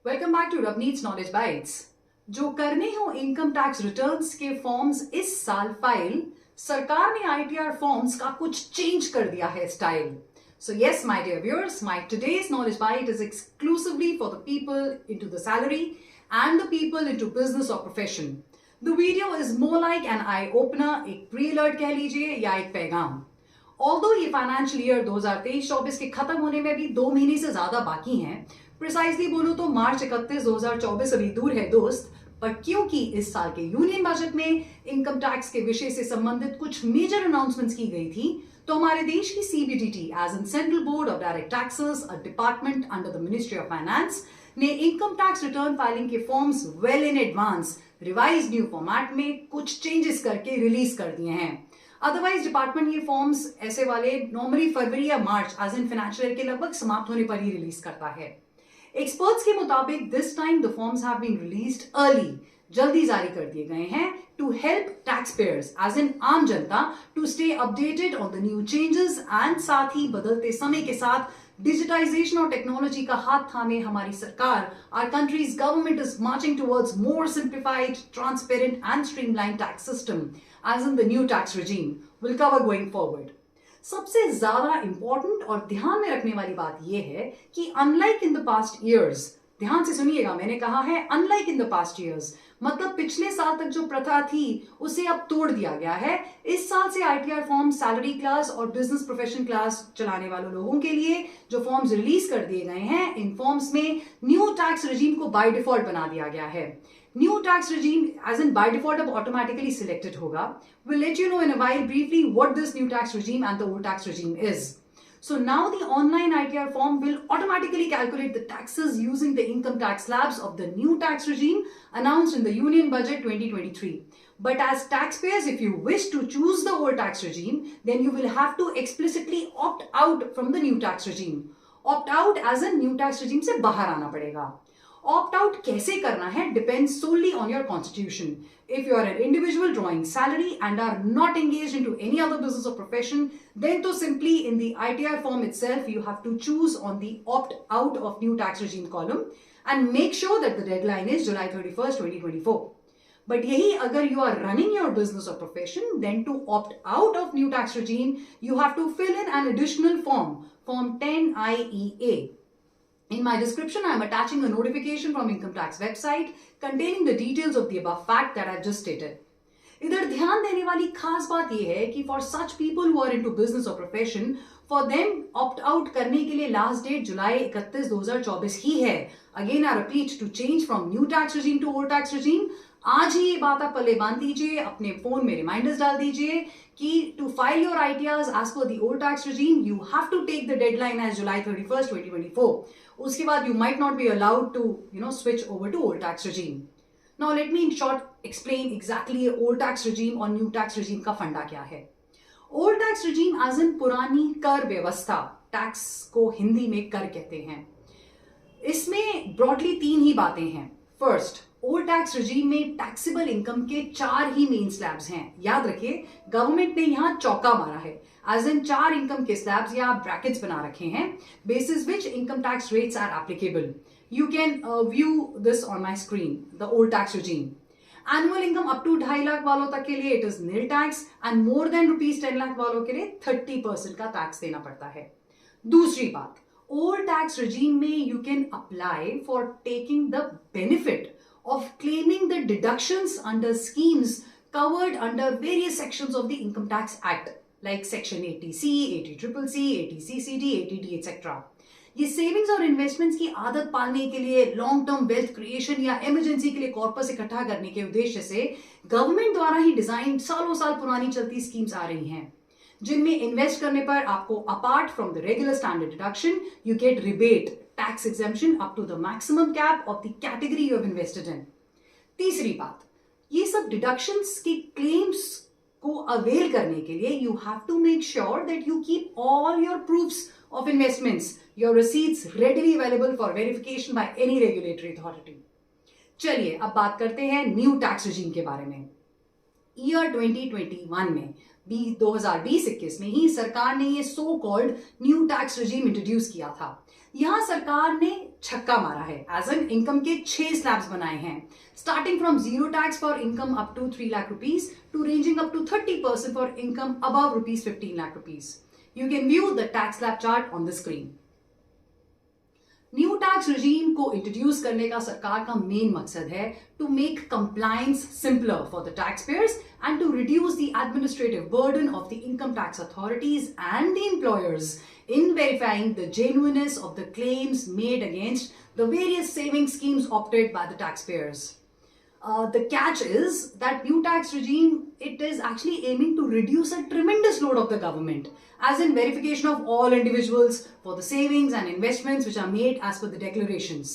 Welcome back to Ravneet's knowledge bytes. जो करने हो इनकम टैक्स रिटर्न्स के फॉर्म्स इस साल फाइल, सरकार ने आईटीआर फॉर्म्स का कुछ चेंज कर दिया है style. So yes, my dear viewers, my today's knowledge bite is exclusively for the people into the salary and the people into business or profession. The video is more like an eye-opener, एक pre-alert कह लीजिए या एक पैगाम। Although ये financial year 2023-24 के खत्म होने में भी 2 महीने से ज्यादा बाकी हैं, प्रिसाइजली बोलूं तो मार्च 31 2024 अभी दूर है दोस्त, पर क्योंकि इस साल के यूनियन बजट में इनकम टैक्स के विषय से संबंधित कुछ मेजर अनाउंसमेंट्स की गई थी, तो हमारे देश की CBDT as in central board of direct taxes, a department under the ministry of finance, ने इनकम टैक्स रिटर्न फाइलिंग के forms well in advance revise new format में कुछ चेंजेस करके रिलीज कर दिए हैं। अदरवाइज डिपार्टमेंट ये फॉर्म्स ऐसे वाले नॉर्मली फरवरी या मार्च एज इन फाइनेंशियल ईयर के लगभग समाप्त होने पर ही रिलीज करता है। एक्सपर्ट्स के मुताबिक this time the forms have been released early, जल्दी जारी कर दिए गए हैं to help taxpayers as in आम जनता to stay updated on the new changes and साथ ही बदलते समय के साथ डिजिटाइजेशन और टेक्नोलॉजी का हाथ थामे हमारी सरकार, our country's government is marching towards more simplified, transparent and streamline tax system as in the new tax regime will cover going forward. सबसे ज्यादा इंपॉर्टेंट और ध्यान में रखने वाली बात यह है कि unlike in the past years, ध्यान से सुनिएगा, मैंने कहा है unlike in the past years, मतलब पिछले साल तक जो प्रथा थी उसे अब तोड़ दिया गया है। इस साल से आईटीआर फॉर्म सैलरी क्लास और बिजनेस प्रोफेशन क्लास चलाने वाले लोगों के लिए जो फॉर्म्स रिलीज कर दिए गए हैं, इन फॉर्म्स में न्यू टैक्स रिजीम को बाय डिफॉल्ट बना दिया गया है। New tax regime, as in by default, अब automatically selected होगा. We'll let you know in a while briefly what this new tax regime and the old tax regime is. So now the online ITR form will automatically calculate the taxes using the income tax slabs of the new tax regime announced in the Union Budget 2023. But as taxpayers, if you wish to choose the old tax regime, then you will have to explicitly opt out from the new tax regime. Opt out as in new tax regime से बाहर आना पड़ेगा। Opt out कैसे करना है depends solely on your constitution. If you are an individual drawing salary and are not engaged into any other business or profession, then to simply in the ITR form itself you have to choose on the opt out of new tax regime column and make sure that the deadline is July 31st, 2024. But यही अगर you are running your business or profession, then to opt out of new tax regime you have to fill in an additional form, Form 10IEA. In my description, I am attaching a notification from income tax website containing the details of the above fact that I just stated. इधर ध्यान देने वाली खास बात यह है कि for such people who are into business or profession, for them opt out करने के लिए लास्ट डेट जुलाई 31 2024 ही है। Again I repeat, to change from new tax regime to old tax regime, आज ही ये बात आप पल्ले बांध दीजिए, अपने फोन में रिमाइंडर्स डाल दीजिए कि to file your ITRs as per the old tax regime you have to take the deadline as July 31st, 2024. उसके बाद you might not be allowed to switch over to old tax regime. Now let me in short explain exactly old tax regime और new tax regime का फंडा क्या है। Old tax regime as in पुरानी कर व्यवस्था, टैक्स को हिंदी में कर कहते हैं। इसमें ब्रॉडली 3 ही बातें हैं। फर्स्ट, ओल्ड टैक्स regime में टैक्सेबल इनकम के 4 ही मेन स्लैब्स हैं। याद रखिए, गवर्नमेंट ने यहां चौका मारा है, एज इन 4 इनकम के स्लैब्स या ब्रैकेट्स बना रखे हैं, basis which income tax rates are applicable. You can view this on my screen, the old tax regime. Annual income up to 2.5 lakh वालों तक के लिए it is nil tax and more than ₹10 lakh वालों के लिए 30% का टैक्स देना पड़ता है। दूसरी बात, ओल्ड टैक्स regime में you can apply for taking the benefit of claiming the deductions under schemes covered under various sections of the Income Tax Act, like Section 80C, 80CCC, 80CCD, 80D, etc. ये savings और investments की आदत पालने के लिए, long term wealth creation या emergency के लिए कॉर्पस इकट्ठा करने के उद्देश्य से गवर्नमेंट द्वारा ही डिजाइन सालों साल पुरानी चलती स्कीम्स आ रही हैं, जिनमें इन्वेस्ट करने पर आपको apart from the regular standard deduction you get rebate, tax exemption up to the maximum cap of the category you have invested in. तीसरी बात, ये सब डिडक्शंस के क्लेम्स को अवेल करने के लिए you have to make sure that you keep all your proofs of investments, your receipts readily available for verification by any regulatory authority. चलिए अब बात करते हैं न्यू टैक्स regime के बारे में। ईयर 2021 में 2020-21 में ही सरकार ने ये so called new tax regime introduce किया था। यहां सरकार ने छक्का मारा है, एज एन इनकम के 6 स्लैब्स बनाए हैं, starting from zero tax for income up to 3 lakh rupees to ranging up to 30% for income above rupees 15 lakh rupees. You can view the tax slab chart on the screen. New tax regime को introduce करने का सरकार का main मकसद है to make compliance simpler for the taxpayers and to reduce the administrative burden of the income tax authorities and the employers in verifying the genuineness of the claims made against the various saving schemes opted by the taxpayers. The catch is that new tax regime, it is actually aiming to reduce a tremendous load of the government, as in verification of all individuals for the savings and investments which are made as per the declarations.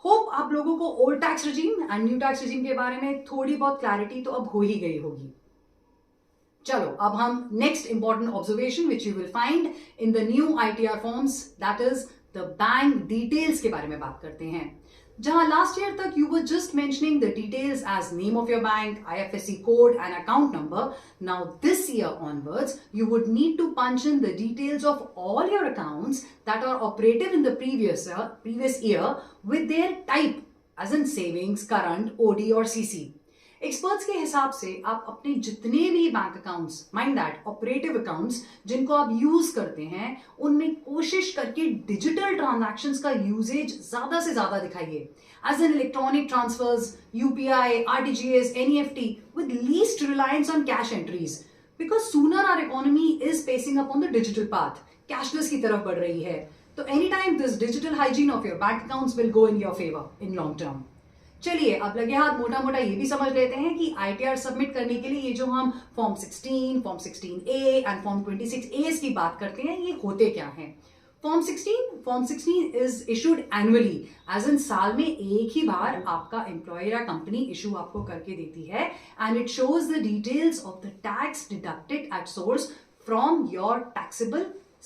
Hope आप लोगों को old tax regime and new tax regime के बारे में थोड़ी बहुत clarity तो अब हो ही गई होगी। चलो अब हम next important observation which you will find in the new ITR forms, that is the bank details के बारे में बात करते हैं। जहां लास्ट ईयर तक you were just mentioning the details as name of your bank, IFSC code and account number, now this year onwards you would need to punch in the details of all your accounts that are operative in the previous year with their type, as in savings, current, OD और CC. Experts के हिसाब से आप अपने जितने भी bank accounts, mind that operative accounts जिनको आप यूज करते हैं, उनमें कोशिश करके डिजिटल ट्रांजैक्शंस का यूजेज ज्यादा से ज्यादा दिखाइए, as an electronic transfers, UPI, RTGS, NEFT with least reliance on cash entries, because sooner our economy is pacing up on the digital path, cashless की तरफ बढ़ रही है। तो any time this digital hygiene of your bank accounts will go in your favour in long term. चलिए अब लगे हाथ मोटा मोटा ये भी समझ लेते हैं कि आईटीआर सबमिट करने के लिए ये जो हम form 16, form 16A and form 26A की बात करते हैं, ये होते क्या हैं। Form 16 is issued annually, as in साल में एक ही बार आपका एम्प्लॉयर या कंपनी इशू आपको करके देती है, and it shows the details of the tax deducted at source from your taxable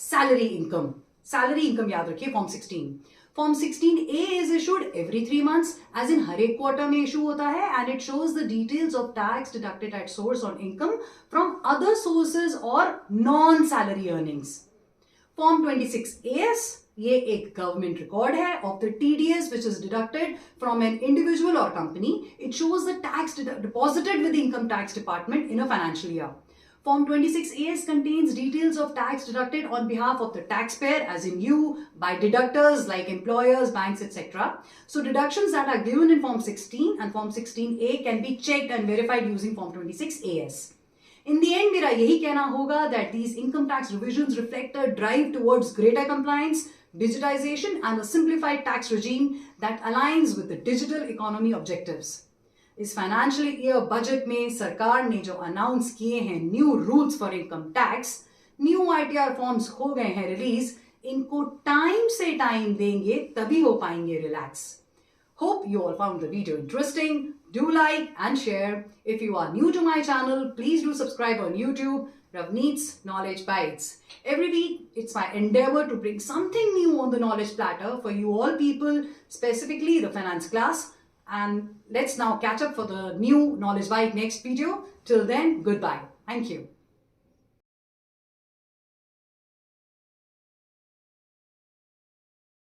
salary income. Salary income याद रखिए form 16। Form 16A is issued every 3 months, as in हर एक क्वार्टर में issue होता है, and it shows the details of tax deducted at source on income from other sources or non-salary earnings. Form 26AS, ये एक government record है of the TDS which is deducted from an individual or company. It shows the tax deposited with the income tax department in a financial year. Form 26AS contains details of tax deducted on behalf of the taxpayer, as in you, by deductors like employers, banks, etc. So deductions that are given in Form 16 and Form 16A can be checked and verified using Form 26AS. In the end, मेरा यही कहना होगा that these income tax revisions reflect a drive towards greater compliance, digitization and a simplified tax regime that aligns with the digital economy objectives. इस financial year budget में सरकार ने जो announce किए हैं new rules for income tax, new ITR forms हो गए हैं रिलीज, इनको टाइम से टाइम देंगे तभी हो पाएंगे relax. Hope you all found the video interesting. Do like and share. If you are new to my channel, please do subscribe on YouTube. Ravneet's Knowledge Bites. Every week, it's my endeavor to bring something new on the knowledge platter for you all people, specifically the finance class. And let's now catch up for the new Knowledge Bite next video. Till then, goodbye. Thank you.